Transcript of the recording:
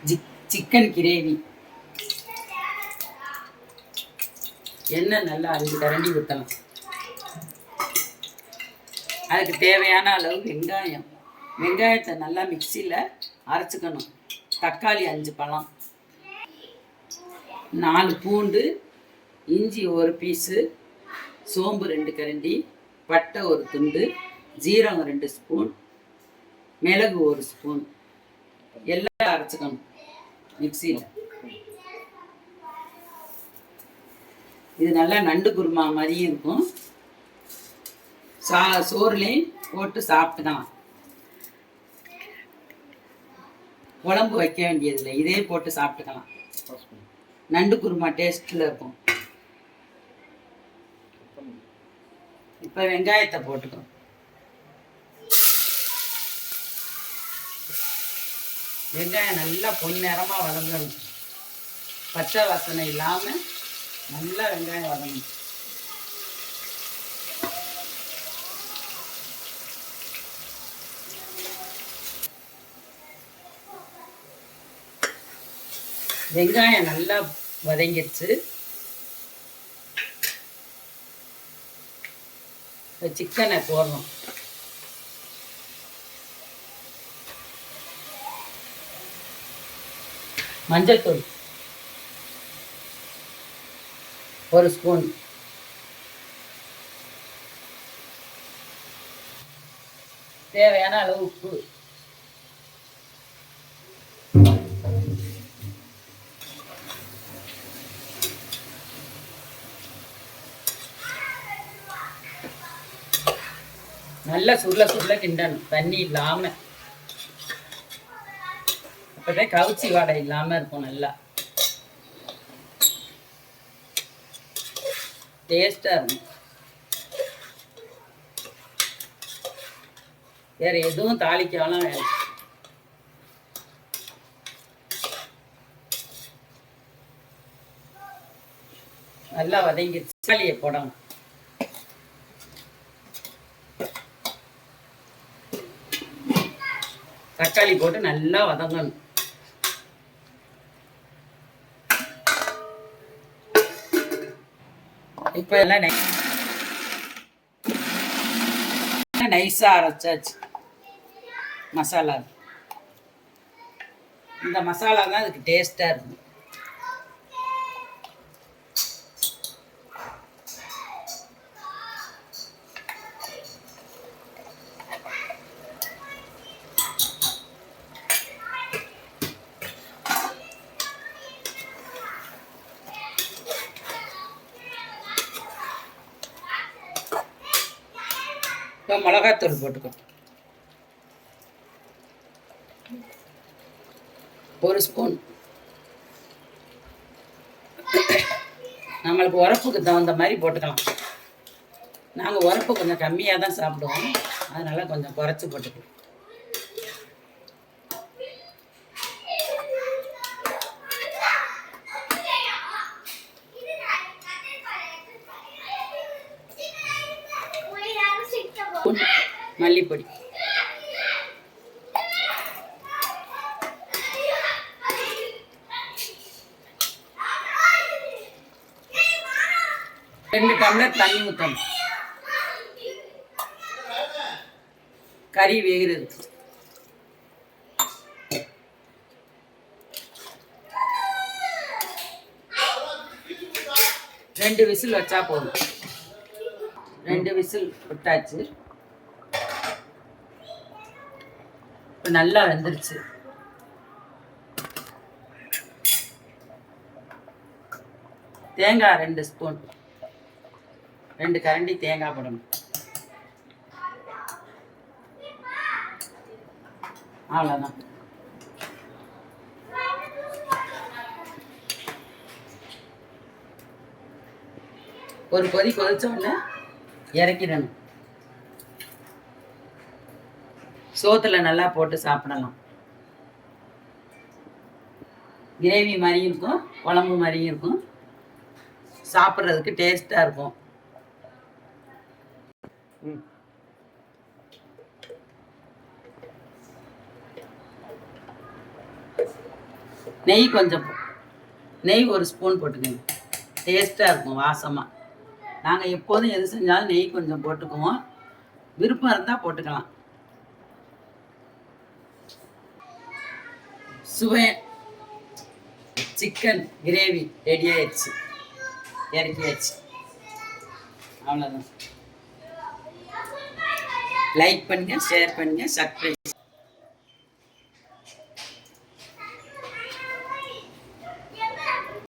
Chicken gravy. எண்ணெய் நல்லா 5 கரண்டி ஊற்றலாம். அதுக்கு தேவையான அளவு வெங்காயத்தை நல்லா மிக்சியில் அரைச்சிக்கணும். தக்காளி 5 பழம், 4 பூண்டு, இஞ்சி 1 பீஸு, சோம்பு 2 கரண்டி, பட்டை 1 துண்டு, ஜீரகம் 2 ஸ்பூன், மிளகு 1 ஸ்பூன் எல்லாம் அரைச்சிக்கணும் மிக்சியில். இது நல்லா நண்டு குருமா மாதிரியும் இருக்கும். சோறுலேயும் போட்டு சாப்பிட்டுக்கலாம். குழம்பு வைக்க வேண்டியதில்லை, இதே போட்டு சாப்பிட்டுக்கலாம். நண்டு குருமா டேஸ்ட்டில் இருக்கும். இப்போ வெங்காயத்தை போட்டுக்கணும். வெங்காயம் நல்லா பொன்னிறமாக வதங்கணும். பச்சை வாசனை இல்லாமல் நல்லா வெங்காயம் வதங்கணும். வெங்காயம் நல்லா வதங்கிடுச்சு. சிக்கனை போடணும். மஞ்சள் தூள் 1 ஸ்பூன், தேவையான அளவு உப்பு, நல்லா சுருள கிண்டணும் தண்ணி இல்லாமல். அப்போதான் கவுச்சி வாடை இல்லாமல் இருக்கும். நல்லா டேஸ்டாக இருக்கும். வேறு எதுவும் தாளிக்கலாம் வேணும். நல்லா வதங்கி தக்காளியை போடணும். தக்காளி போட்டு நல்லா வதங்கணும். இப்போ எல்லாம் நைஸாக அரைச்சாச்சு மசாலா. இந்த மசாலா தான் அதுக்கு டேஸ்டாக இருக்கும். இப்போ மிளகாத்தூள் போட்டுக்கணும். 1 ஸ்பூன். நம்மளுக்கு உரப்புக்கு தகுந்த மாதிரி போட்டுக்கலாம். நாங்கள் உரப்பு கொஞ்சம் கம்மியாக தான் சாப்பிடுவோம், அதனால் கொஞ்சம் குறைச்சி போட்டுக்கலாம். மல்லிப்பொடி, ரெண்டு டம்ளர் தண்ணி ஊற்றணும். கறி வேகிறது. ரெண்டு விசில் வச்சா போதும். 2 விசில் விட்டாச்சு. இப்போ நல்லா வெந்துருச்சு. தேங்காய் 2 ஸ்பூன், 2 கரண்டி தேங்காய் போடணும். அவ்வளோதான். ஒரு கொதி கொதிச்ச உடனே இறக்கிடணும். சோத்துல நல்லா போட்டு சாப்பிடலாம். கிரேவி மாதிரியும் இருக்கும், குழம்பு மாதிரியும் இருக்கும். சாப்பிட்றதுக்கு டேஸ்டாக இருக்கும். நெய் ஒரு ஸ்பூன் போட்டுக்கோங்க. டேஸ்ட்டாக இருக்கும், வாசமாக. நாங்கள் எப்போதும் எது செஞ்சாலும் நெய் கொஞ்சம் போட்டுக்குவோம். விருப்பம் இருந்தால் போட்டுக்கலாம். சுவை சிக்கன் கிரேவி ரெடி ஆயிடுச்சு, இறக்கியாச்சு. அவ்வளோதான். லைக் பண்ணுங்கள், ஷேர் பண்ணுங்கள், சப்ஸ்கிரைப்